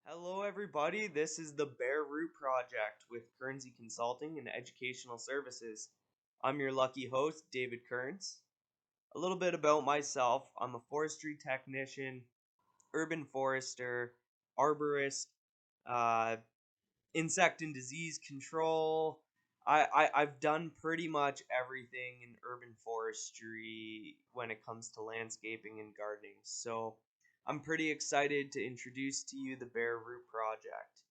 Hello, everybody. This is the Bare Root Project with Kearnsy Consulting and Educational Services. I'm your lucky host, David Kearns. A little bit about myself: I'm a forestry technician, urban forester, arborist, uh, insect and disease control. I've done pretty much everything in urban forestry when it comes to landscaping and gardening. So I'm pretty excited to introduce to you the Bare Root Project.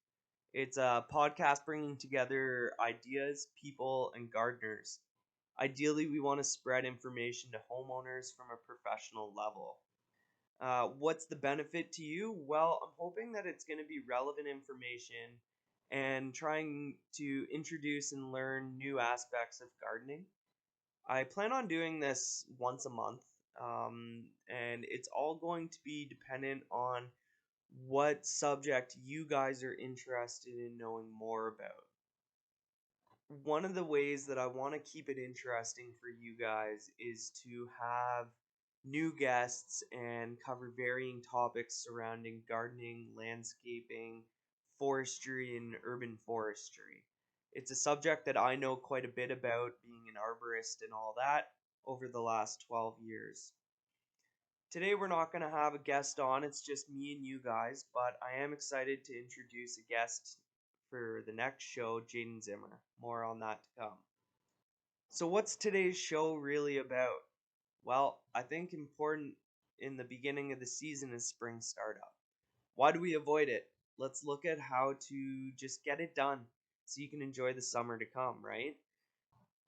It's a podcast bringing together ideas, people, and gardeners. Ideally, we want to spread information to homeowners from a professional level. What's the benefit to you? Well, I'm hoping that it's going to be relevant information and trying to introduce and learn new aspects of gardening. I plan on doing this once a month, and it's all going to be dependent on what subject you guys are interested in knowing more about. One of the ways that I want to keep it interesting for you guys is to have new guests and cover varying topics surrounding gardening, landscaping, forestry, and urban forestry. It's a subject that I know quite a bit about, being an arborist and all that, over the last 12 years. Today we're not going to have a guest on, it's just me and you guys, but I am excited to introduce a guest for the next show, Jaden Zimmer. More on that to come. So what's today's show really about? Well, I think important in the beginning of the season is spring startup. Why do we avoid it? Let's look at how to just get it done so you can enjoy the summer to come, right?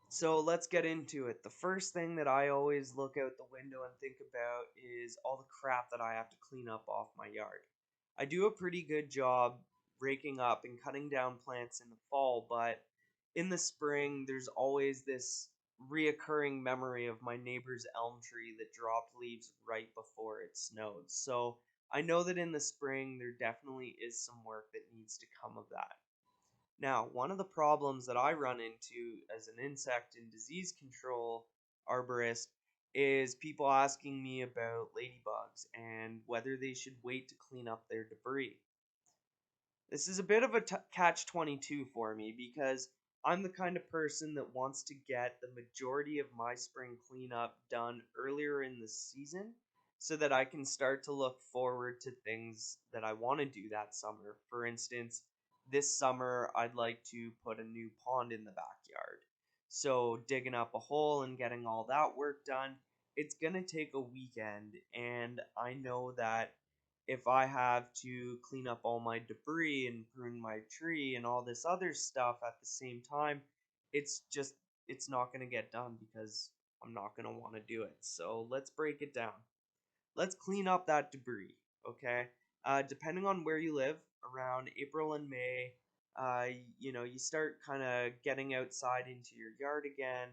So let's get into it. The first thing that I always look out the window and think about is all the crap that I have to clean up off my yard. I do a pretty good job raking up and cutting down plants in the fall, but in the spring, there's always this reoccurring memory of my neighbor's elm tree that dropped leaves right before it snowed. So I know that in the spring, there definitely is some work that needs to come of that. Now, one of the problems that I run into as an insect and disease control arborist is people asking me about ladybugs and whether they should wait to clean up their debris. This is a bit of a catch-22 for me because I'm the kind of person that wants to get the majority of my spring cleanup done earlier in the season so that I can start to look forward to things that I want to do that summer. For instance, this summer I'd like to put a new pond in the backyard. So digging up a hole and getting all that work done, it's going to take a weekend, and I know that if I have to clean up all my debris and prune my tree and all this other stuff at the same time, it's just it's not going to get done because I'm not going to want to do it. So let's break it down. Let's clean up that debris, okay? Depending on where you live, around April and May, you start kind of getting outside into your yard again,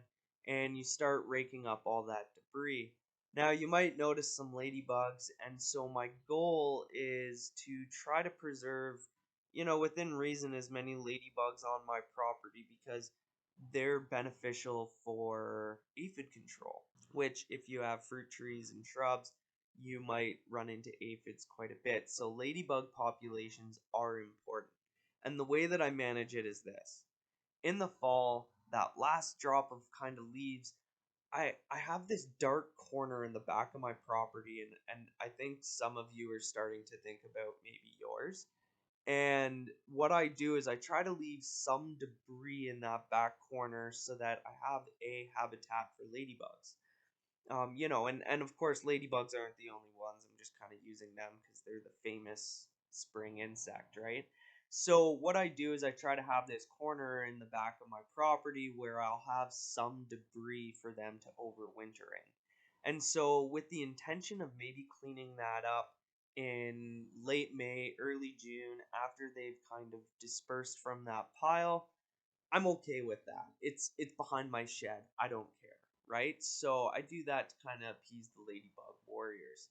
and you start raking up all that debris. Now, you might notice some ladybugs, and so my goal is to try to preserve, within reason, as many ladybugs on my property because they're beneficial for aphid control, which, if you have fruit trees and shrubs, you might run into aphids quite a bit. So ladybug populations are important. And the way that I manage it is this. In the fall, that last drop of kind of leaves, I have this dark corner in the back of my property, and I think some of you are starting to think about maybe yours. And what I do is I try to leave some debris in that back corner so that I have a habitat for ladybugs. And of course, ladybugs aren't the only ones. I'm just kind of using them because they're the famous spring insect, right? So what I do is I try to have this corner in the back of my property where I'll have some debris for them to overwinter in. And so with the intention of maybe cleaning that up in late May, early June, after they've kind of dispersed from that pile, I'm okay with that. It's behind my shed. I don't care, right? So I do that to kind of appease the ladybug warriors.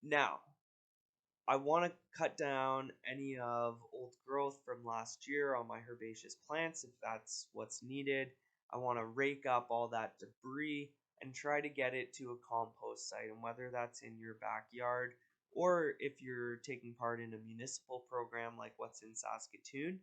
Now, I want to cut down any of old growth from last year on my herbaceous plants if that's what's needed. I want to rake up all that debris and try to get it to a compost site. And whether that's in your backyard or if you're taking part in a municipal program like what's in Saskatoon,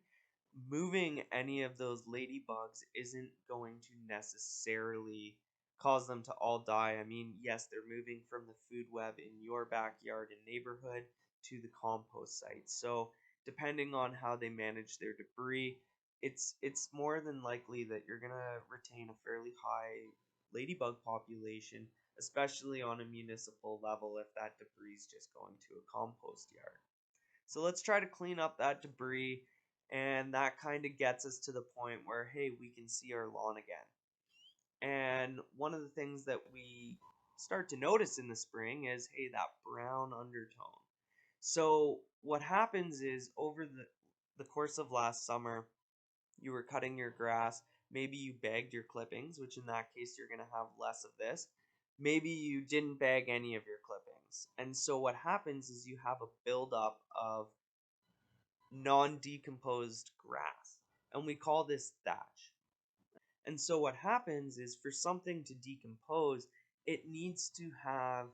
moving any of those ladybugs isn't going to necessarily cause them to all die. I mean, yes, they're moving from the food web in your backyard and neighborhood to the compost site. So, depending on how they manage their debris, it's more than likely that you're going to retain a fairly high ladybug population, especially on a municipal level if that debris is just going to a compost yard. So let's try to clean up that debris, and that kind of gets us to the point where, hey, we can see our lawn again. And one of the things that we start to notice in the spring is, hey, that brown undertone. So what happens is over the course of last summer, you were cutting your grass, maybe you bagged your clippings, which in that case you're going to have less of this. Maybe you didn't bag any of your clippings. And so what happens is you have a buildup of non-decomposed grass, and we call this thatch. And so what happens is for something to decompose, it needs to have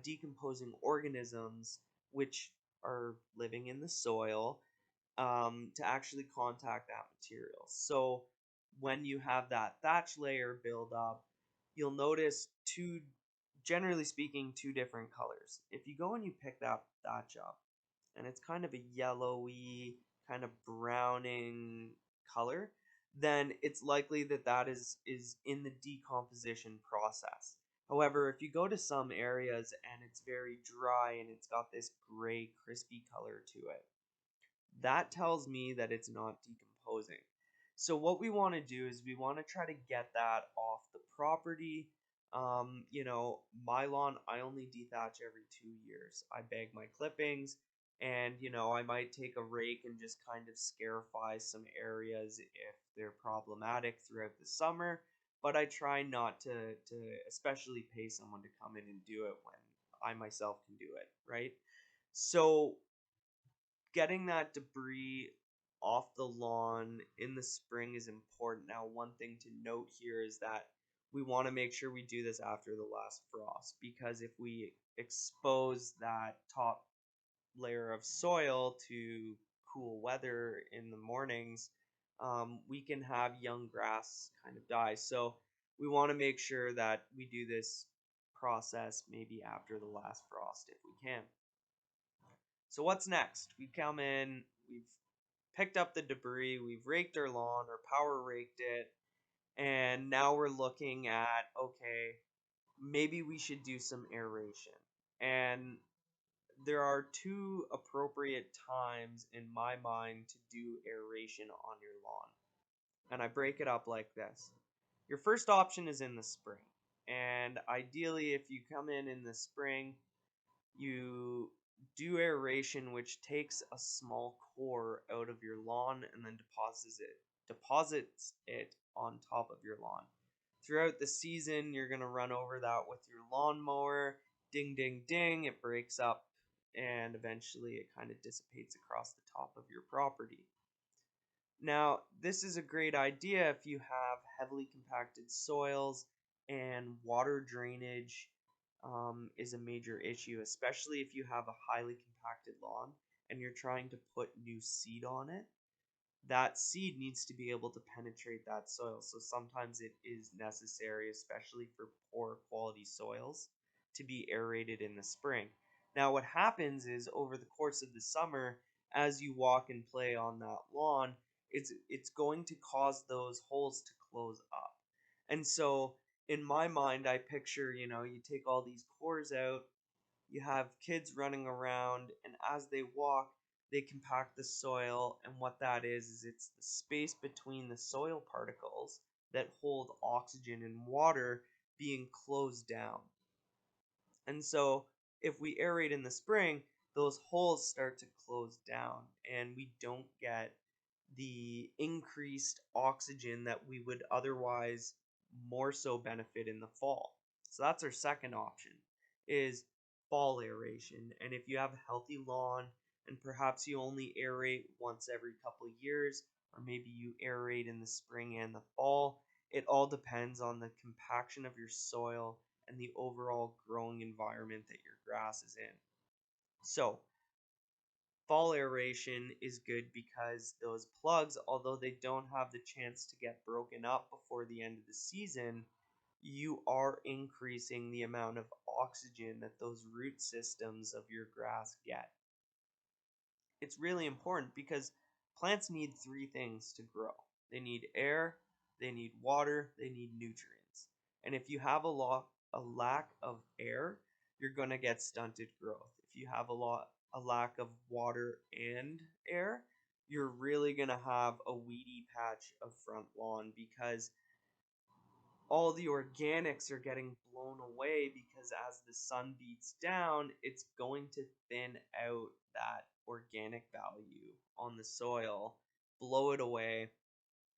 decomposing organisms which are living in the soil to actually contact that material. So when you have that thatch layer build up, you'll notice generally speaking, two different colors. If you go and you pick that thatch up, and it's kind of a yellowy, kind of browning color, then it's likely that that is in the decomposition process. However, if you go to some areas and it's very dry and it's got this gray, crispy color to it, that tells me that it's not decomposing. So what we want to do is we want to try to get that off the property. My lawn, I only dethatch every 2 years. I bag my clippings, and I might take a rake and just kind of scarify some areas if they're problematic throughout the summer. But I try not to especially pay someone to come in and do it when I myself can do it, right? So getting that debris off the lawn in the spring is important. Now, one thing to note here is that we want to make sure we do this after the last frost, because if we expose that top layer of soil to cool weather in the mornings, we can have young grass kind of die. So we want to make sure that we do this process maybe after the last frost if we can. So what's next? We come in, we've picked up the debris, we've raked our lawn or power raked it, and now we're looking at, okay, maybe we should do some aeration. And there are two appropriate times in my mind to do aeration on your lawn. And I break it up like this. Your first option is in the spring. And ideally, if you come in the spring, you do aeration, which takes a small core out of your lawn and then deposits it on top of your lawn. Throughout the season, you're going to run over that with your lawnmower. Ding, ding, ding. It breaks up and eventually it kind of dissipates across the top of your property. Now, this is a great idea if you have heavily compacted soils and water drainage is a major issue, especially if you have a highly compacted lawn and you're trying to put new seed on it. That seed needs to be able to penetrate that soil. So sometimes it is necessary, especially for poor quality soils, to be aerated in the spring. Now, what happens is over the course of the summer, as you walk and play on that lawn, it's going to cause those holes to close up. And so in my mind, I picture, you take all these cores out, you have kids running around, and as they walk, they compact the soil. And what that is it's the space between the soil particles that hold oxygen and water being closed down. And so if we aerate in the spring, those holes start to close down and we don't get the increased oxygen that we would otherwise more so benefit in the fall. So that's our second option, is fall aeration. And if you have a healthy lawn and perhaps you only aerate once every couple of years, or maybe you aerate in the spring and the fall, it all depends on the compaction of your soil and the overall growing environment that your grass is in. So, fall aeration is good because those plugs, although they don't have the chance to get broken up before the end of the season, you are increasing the amount of oxygen that those root systems of your grass get. It's really important because plants need three things to grow. They need air, they need water, they need nutrients. And if you have a lack of air, you're going to get stunted growth. If you have a lack of water and air, you're really going to have a weedy patch of front lawn because all the organics are getting blown away because as the sun beats down, it's going to thin out that organic value on the soil, blow it away,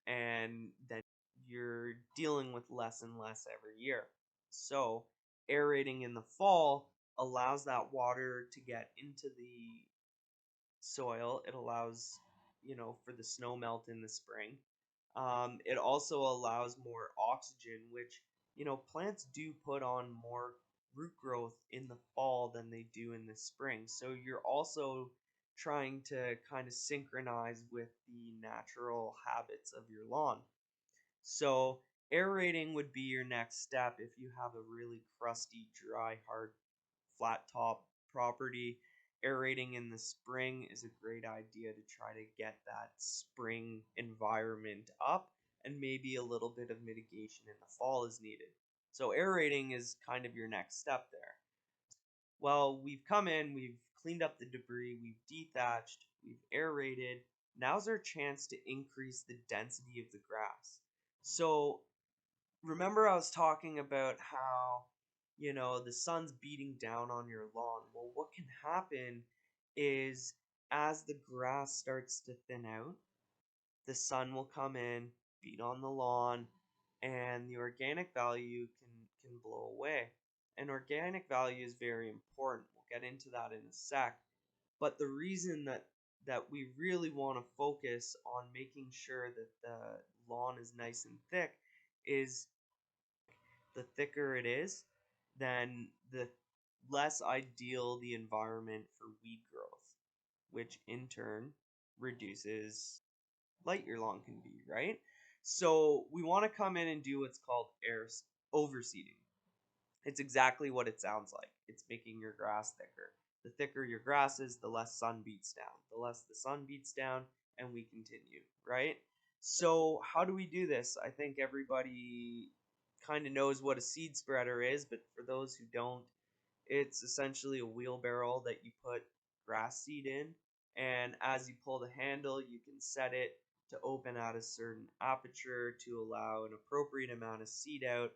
and then you're dealing with less and less every year. So, aerating in the fall allows that water to get into the soil. It allows, for the snow melt in the spring. It also allows more oxygen, which, plants do put on more root growth in the fall than they do in the spring. So you're also trying to kind of synchronize with the natural habits of your lawn. So aerating would be your next step if you have a really crusty, dry, hard, flat top property. Aerating in the spring is a great idea to try to get that spring environment up, and maybe a little bit of mitigation in the fall is needed. So aerating is kind of your next step there. Well, we've come in, we've cleaned up the debris, we've dethatched, we've aerated. Now's our chance to increase the density of the grass. So remember I was talking about how, the sun's beating down on your lawn. Well, what can happen is as the grass starts to thin out, the sun will come in, beat on the lawn, and the organic value can blow away. And organic value is very important. We'll get into that in a sec. But the reason that we really want to focus on making sure that the lawn is nice and thick is the thicker it is, then the less ideal the environment for weed growth, which in turn reduces light your lawn can be, right? So we want to come in and do what's called air overseeding. It's exactly what it sounds like. It's making your grass thicker. The thicker your grass is, the less sun beats down. The less the sun beats down, and we continue, right? So how do we do this? I think everybody kind of knows what a seed spreader is, but for those who don't, it's essentially a wheelbarrow that you put grass seed in, and as you pull the handle, you can set it to open at a certain aperture to allow an appropriate amount of seed out,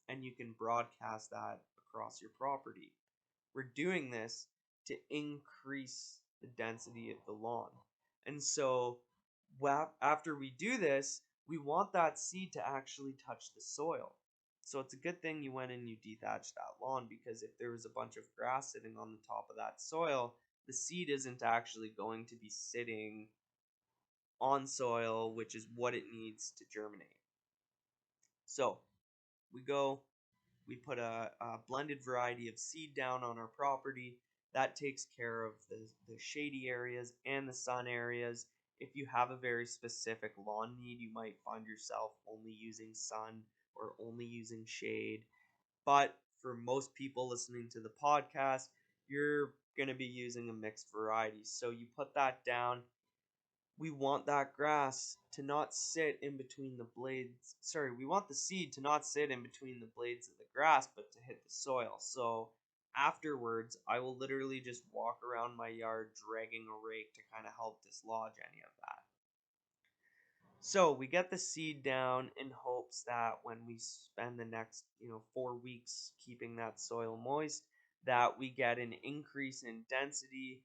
and you can broadcast that across your property. We're doing this to increase the density of the lawn. And so after we do this, we want that seed to actually touch the soil. So it's a good thing you went and you dethatched that lawn, because if there was a bunch of grass sitting on the top of that soil, the seed isn't actually going to be sitting on soil, which is what it needs to germinate. So we go, we put a blended variety of seed down on our property. That takes care of the shady areas and the sun areas. If you have a very specific lawn need, you might find yourself only using sun or only using shade. But for most people listening to the podcast, you're going to be using a mixed variety. So you put that down. We want that grass to not sit in between the blades. Sorry, we want the seed to not sit in between the blades of the grass, but to hit the soil. So afterwards, I will literally just walk around my yard dragging a rake to kind of help dislodge any of that. So we get the seed down in hopes that when we spend the next 4 weeks keeping that soil moist, that we get an increase in density,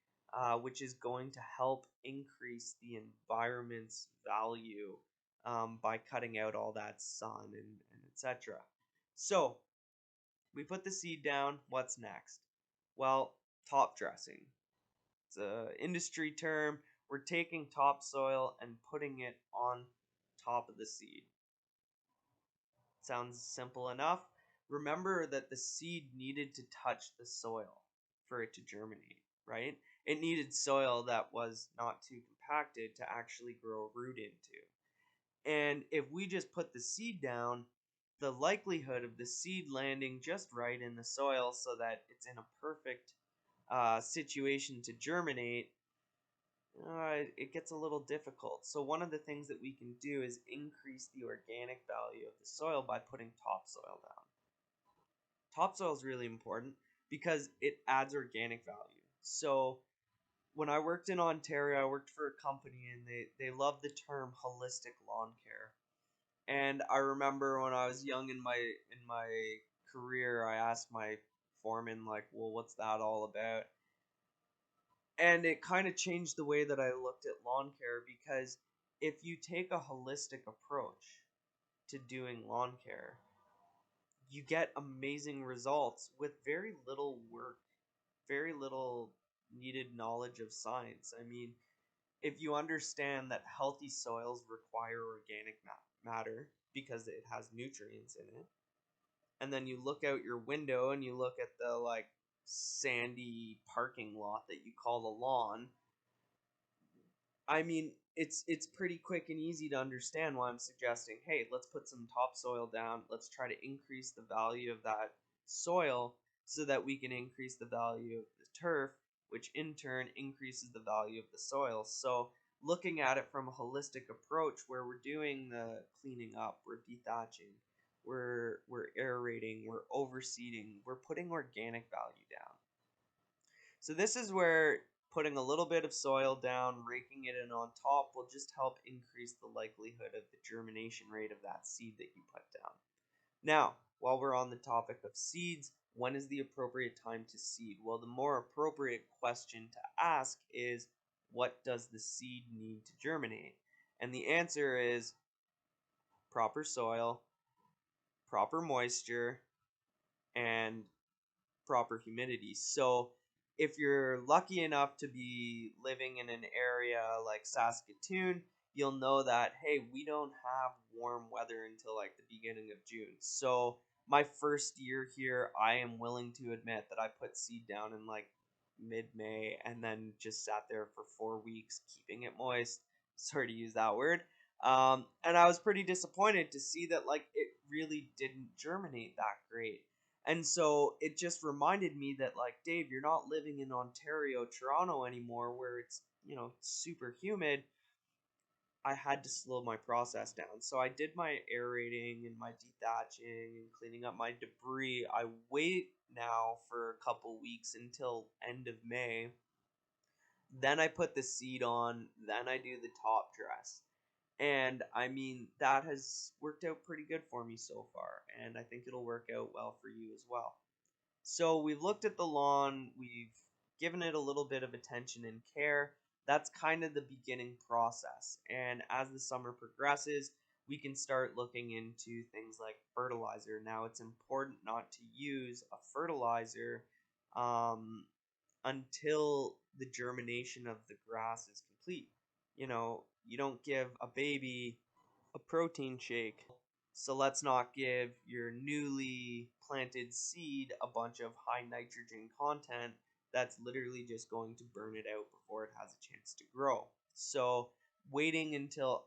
which is going to help increase the environment's value by cutting out all that sun and etc. So we put the seed down. What's next? Well, top dressing. It's an industry term. We're taking topsoil and putting it on top of the seed. Sounds simple enough. Remember that the seed needed to touch the soil for it to germinate, right? It needed soil that was not too compacted to actually grow a root into. And if we just put the seed down, the likelihood of the seed landing just right in the soil so that it's in a perfect situation to germinate, it gets a little difficult. So one of the things that we can do is increase the organic value of the soil by putting topsoil down. Topsoil is really important because it adds organic value. So when I worked in Ontario, I worked for a company and they love the term holistic lawn care. And I remember when I was young in my career, I asked my foreman like, "Well, what's that all about?" And it kind of changed the way that I looked at lawn care because if you take a holistic approach to doing lawn care, you get amazing results with very little work, very little needed knowledge of science. I mean, if you understand that healthy soils require organic matter because it has nutrients in it, and then you look out your window and you look at the like sandy parking lot that you call the lawn, I mean, it's pretty quick and easy to understand why I'm suggesting, hey, let's put some topsoil down. Let's try to increase the value of that soil so that we can increase the value of the turf, which in turn increases the value of the soil. So looking at it from a holistic approach where we're doing the cleaning up, we're dethatching, we're aerating, we're overseeding, we're putting organic value down. So this is where putting a little bit of soil down, raking it in on top will just help increase the likelihood of the germination rate of that seed that you put down. Now, while we're on the topic of seeds, when is the appropriate time to seed? Well, the more appropriate question to ask is, what does the seed need to germinate? And the answer is proper soil, proper moisture, and proper humidity. So if you're lucky enough to be living in an area like Saskatoon, you'll know that, hey, we don't have warm weather until like the beginning of June. So my first year here, I am willing to admit that I put seed down in like mid-May and then just sat there for 4 weeks keeping it moist. Sorry to use that word. And I was pretty disappointed to see that like it really didn't germinate that great. And so it just reminded me that, like, Dave, you're not living in Ontario, Toronto anymore, where it's, super humid. I had to slow my process down. So I did my aerating and my dethatching and cleaning up my debris. I wait now for a couple weeks until end of May. Then I put the seed on. Then I do the top dress. And I mean, that has worked out pretty good for me so far. And I think it'll work out well for you as well. So we've looked at the lawn, we've given it a little bit of attention and care. That's kind of the beginning process. And as the summer progresses, we can start looking into things like fertilizer. Now, it's important not to use a fertilizer until the germination of the grass is complete. You don't give a baby a protein shake. So let's not give your newly planted seed a bunch of high nitrogen content that's literally just going to burn it out before it has a chance to grow. So waiting until,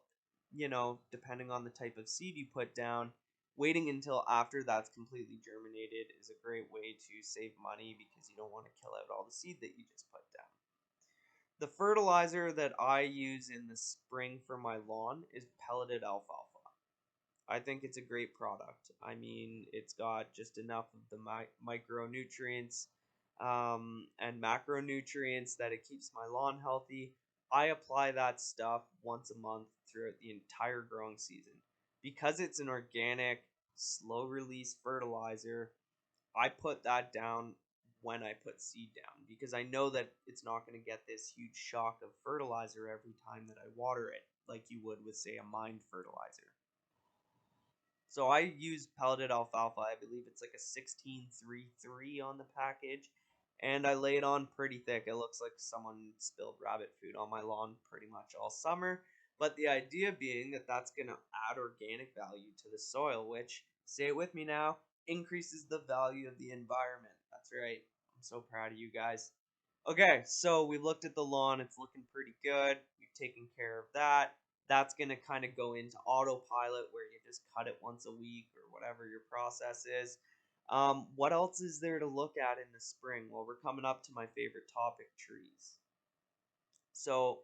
depending on the type of seed you put down, waiting until after that's completely germinated is a great way to save money because you don't want to kill out all the seed that you just put down. The fertilizer that I use in the spring for my lawn is pelleted alfalfa. I think it's a great product. I mean, it's got just enough of the micronutrients and macronutrients that it keeps my lawn healthy. I apply that stuff once a month throughout the entire growing season. Because it's an organic, slow release fertilizer, I put that down when I put seed down because I know that it's not going to get this huge shock of fertilizer every time that I water it, like you would with, say, a mined fertilizer. So I use pelleted alfalfa. I believe it's like a 16-3-3 on the package. and I lay it on pretty thick. It looks like someone spilled rabbit food on my lawn pretty much all summer. But the idea being that that's going to add organic value to the soil, which, say it with me now, increases the value of the environment. That's right. I'm so proud of you guys. Okay, so we looked at the lawn. It's looking pretty good. We've taken care of that. That's going to kind of go into autopilot where you just cut it once a week or whatever your process is. What else is there to look at in the spring? Well, we're coming up to my favorite topic, trees. So,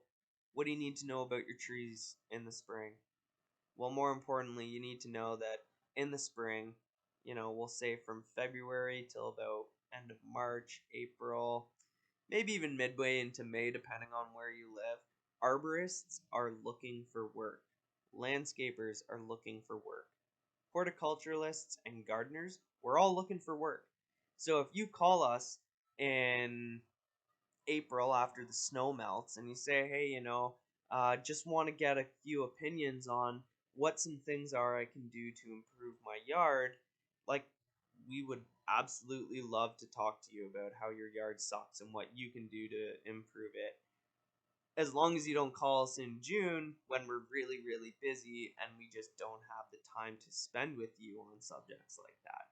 what do you need to know about your trees in the spring? Well, more importantly, you need to know that in the spring, we'll say from February till about end of March, April, maybe even midway into May, depending on where you live, arborists are looking for work. Landscapers are looking for work. Horticulturalists and gardeners, we're all looking for work. So if you call us in April after the snow melts and you say, hey, just want to get a few opinions on what some things are I can do to improve my yard, like, we would absolutely love to talk to you about how your yard sucks and what you can do to improve it, as long as you don't call us in June when we're really, really busy and we just don't have the time to spend with you on subjects like that.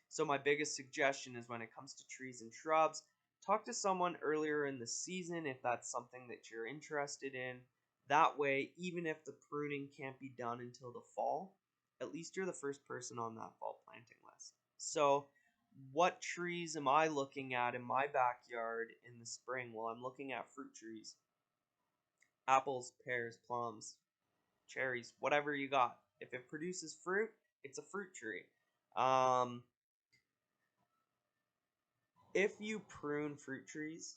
So, my biggest suggestion is when it comes to trees and shrubs, talk to someone earlier in the season if that's something that you're interested in. That way, even if the pruning can't be done until the fall, at least you're the first person on that fall planting list. So, what trees am I looking at in my backyard in the spring? Well, I'm looking at fruit trees. Apples, pears, plums, cherries, whatever you got. If it produces fruit, it's a fruit tree. Um, if you prune fruit trees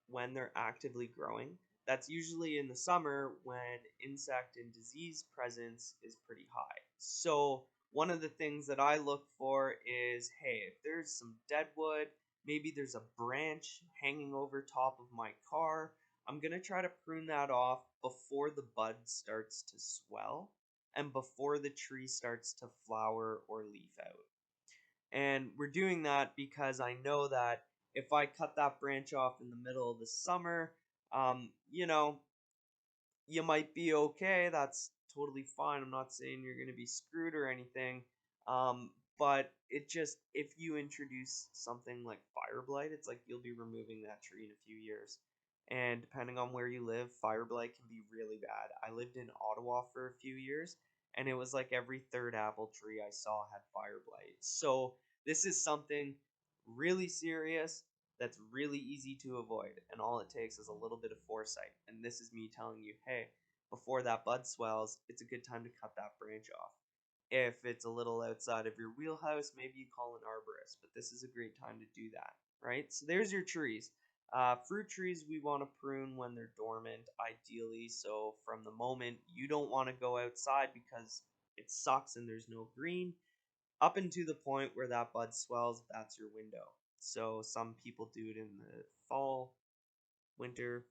when they're actively growing, that's usually in the summer when insect and disease presence is pretty high. So one of the things that I look for is, hey, if there's some dead wood, maybe there's a branch hanging over top of my car, I'm going to try to prune that off before the bud starts to swell and before the tree starts to flower or leaf out. And we're doing that because I know that if I cut that branch off in the middle of the summer, um, you know, you might be okay. That's totally fine. I'm not saying you're going to be screwed or anything. But it just, if you introduce something like fire blight, it's like you'll be removing that tree in a few years. And depending on where you live, fire blight can be really bad. I lived in Ottawa for a few years, and it was like every third apple tree I saw had fire blight. So this is something really serious that's really easy to avoid, and all it takes is a little bit of foresight. And this is me telling you, hey, before that bud swells, it's a good time to cut that branch off. If it's a little outside of your wheelhouse, maybe you call an arborist, but this is a great time to do that, right? So there's your trees. Fruit trees we want to prune when they're dormant, ideally. So from the moment you don't want to go outside because it sucks and there's no green, up into the point where that bud swells, that's your window. So some people do it in the fall, winter.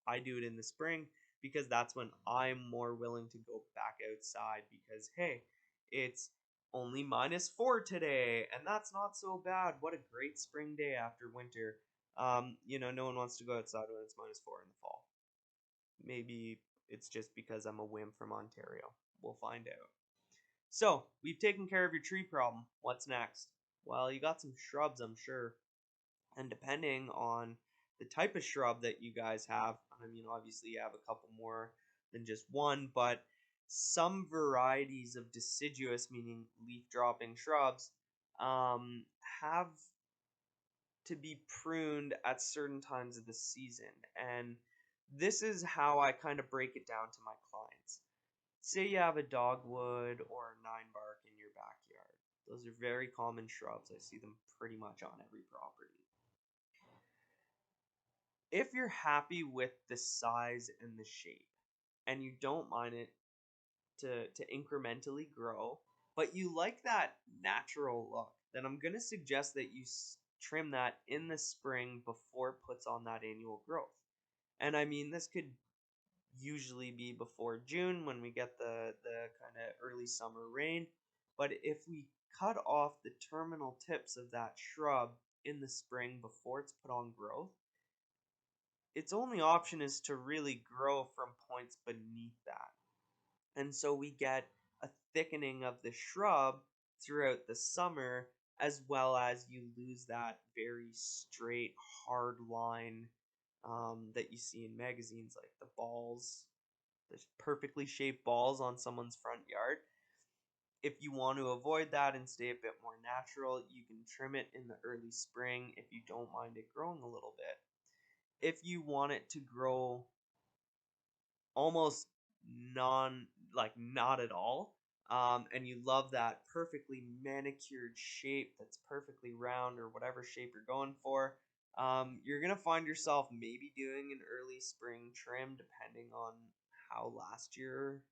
I do it in the spring because that's when I'm more willing to go back outside because, hey, it's only -4 today and that's not so bad. What a great spring day after winter. No one wants to go outside when it's -4 in the fall. Maybe it's just because I'm a whim from Ontario. We'll find out. So, we've taken care of your tree problem. What's next? Well, you got some shrubs, I'm sure. And depending on the type of shrub that you guys have, I mean, obviously you have a couple more than just one, but some varieties of deciduous, meaning leaf dropping shrubs, have to be pruned at certain times of the season. And this is how I kind of break it down to my clients. Say you have a dogwood or a nine bark in your backyard. Those are very common shrubs. I see them pretty much on every property. If you're happy with the size and the shape, and you don't mind it to incrementally grow, but you like that natural look, then I'm going to suggest that you trim that in the spring before it puts on that annual growth. And I mean, this could usually be before June when we get the kind of early summer rain. But if we cut off the terminal tips of that shrub in the spring before it's put on growth, its only option is to really grow from points beneath that. And so we get a thickening of the shrub throughout the summer, as well as you lose that very straight, hard line that you see in magazines, like the balls, the perfectly shaped balls on someone's front yard. If you want to avoid that and stay a bit more natural, you can trim it in the early spring if you don't mind it growing a little bit. If you want it to grow almost not at all, and you love that perfectly manicured shape that's perfectly round or whatever shape you're going for, you're gonna find yourself maybe doing an early spring trim depending on how last year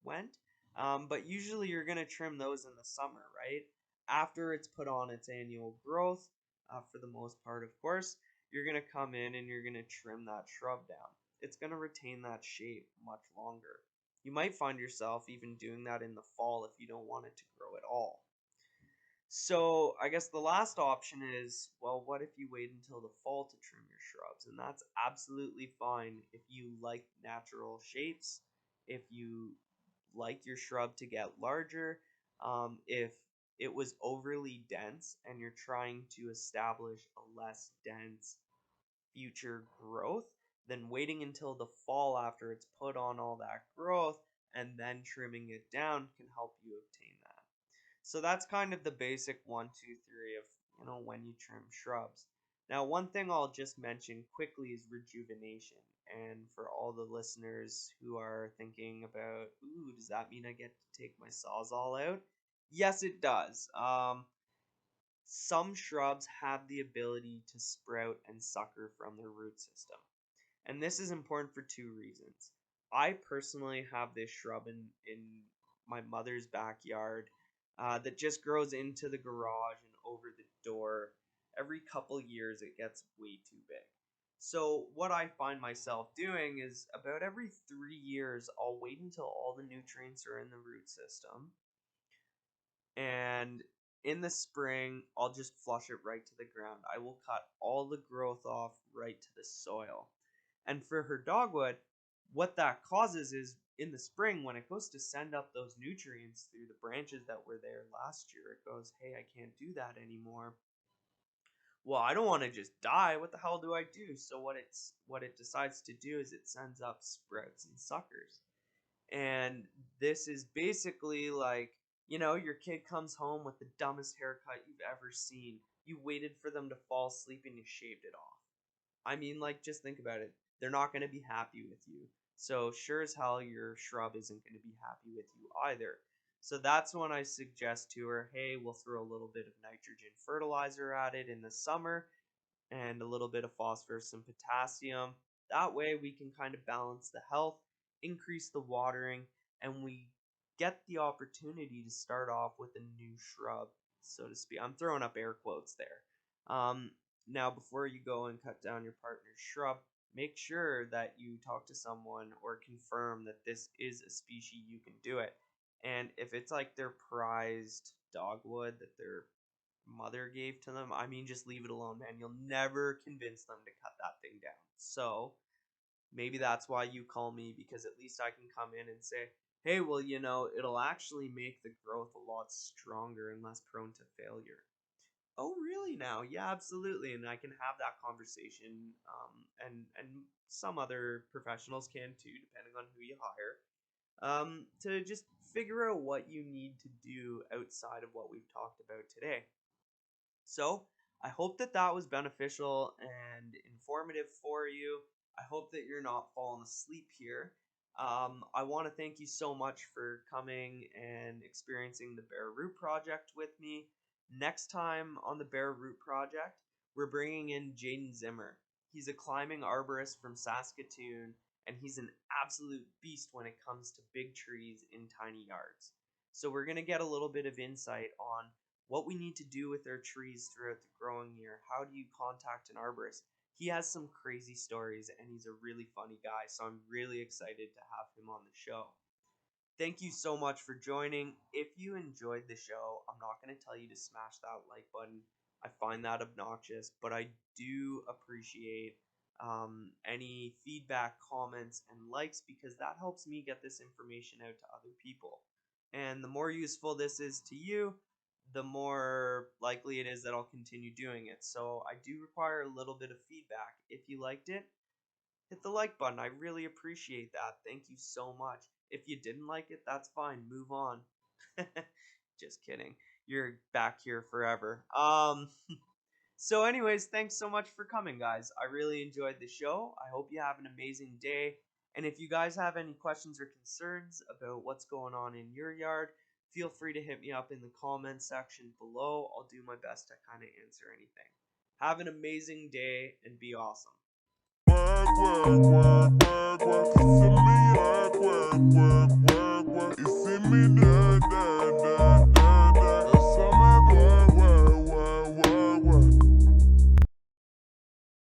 went. But usually you're going to trim those in the summer, right? After it's put on its annual growth, for the most part, of course, you're going to come in and you're going to trim that shrub down. It's going to retain that shape much longer. You might find yourself even doing that in the fall if you don't want it to grow at all. So I guess the last option is, well, what if you wait until the fall to trim your shrubs? And that's absolutely fine if you like natural shapes, if you like your shrub to get larger, if it was overly dense and you're trying to establish a less dense future growth, then waiting until the fall after it's put on all that growth and then trimming it down can help you obtain that. So that's kind of the basic 1, 2, 3 of when you trim shrubs. Now, one thing I'll just mention quickly is rejuvenation. And for all the listeners who are thinking about, ooh, does that mean I get to take my sawzall out? Yes, it does. Some shrubs have the ability to sprout and sucker from their root system. And this is important for two reasons. I personally have this shrub in my mother's backyard that just grows into the garage and over the door. Every couple years, it gets way too big. So, what I find myself doing is about every 3 years, I'll wait until all the nutrients are in the root system, and in the spring, I'll just flush it right to the ground. I will cut all the growth off right to the soil. And for her dogwood, what that causes is in the spring, when it goes to send up those nutrients through the branches that were there last year, it goes, hey, I can't do that anymore. Well, I don't want to just die. What the hell do I do? So what it decides to do is it sends up sprouts and suckers. And this is basically like, your kid comes home with the dumbest haircut you've ever seen. You waited for them to fall asleep and you shaved it off. I mean, like, just think about it. They're not going to be happy with you. So, sure as hell, your shrub isn't going to be happy with you either. So, that's when I suggest to her, hey, we'll throw a little bit of nitrogen fertilizer at it in the summer and a little bit of phosphorus and potassium. That way we can kind of balance the health, increase the watering, and we get the opportunity to start off with a new shrub, so to speak. I'm throwing up air quotes there. Now, before you go and cut down your partner's shrub, make sure that you talk to someone or confirm that this is a species you can do it. And if it's like their prized dogwood that they're mother gave to them, I mean, just leave it alone, man. You'll never convince them to cut that thing down. So maybe that's why you call me, because at least I can come in and say, hey, well, it'll actually make the growth a lot stronger and less prone to failure. Oh, really now? Yeah, absolutely. And I can have that conversation, and some other professionals can too, depending on who you hire, to just figure out what you need to do outside of what we've talked about today. So I hope that that was beneficial and informative for you. I hope that you're not falling asleep here. I want to thank you so much for coming and experiencing the Bare Root Project with me. Next time on the Bare Root Project, we're bringing in Jaden Zimmer. He's a climbing arborist from Saskatoon, and he's an absolute beast when it comes to big trees in tiny yards. So we're going to get a little bit of insight on what we need to do with our trees throughout the growing year. How do you contact an arborist? He has some crazy stories and he's a really funny guy, so I'm really excited to have him on the show. Thank you so much for joining. If you enjoyed the show, I'm not going to tell you to smash that like button. I find that obnoxious, but I do appreciate any feedback, comments, and likes because that helps me get this information out to other people. And the more useful this is to you, the more likely it is that I'll continue doing it. So I do require a little bit of feedback. If you liked it, hit the like button. I really appreciate that. Thank you so much. If you didn't like it, that's fine. Move on. Just kidding. You're back here forever. So anyways, thanks so much for coming, guys. I really enjoyed the show. I hope you have an amazing day. And if you guys have any questions or concerns about what's going on in your yard, feel free to hit me up in the comments section below. I'll do my best to kind of answer anything. Have an amazing day and be awesome. Work, work, work, work, work. You see me there?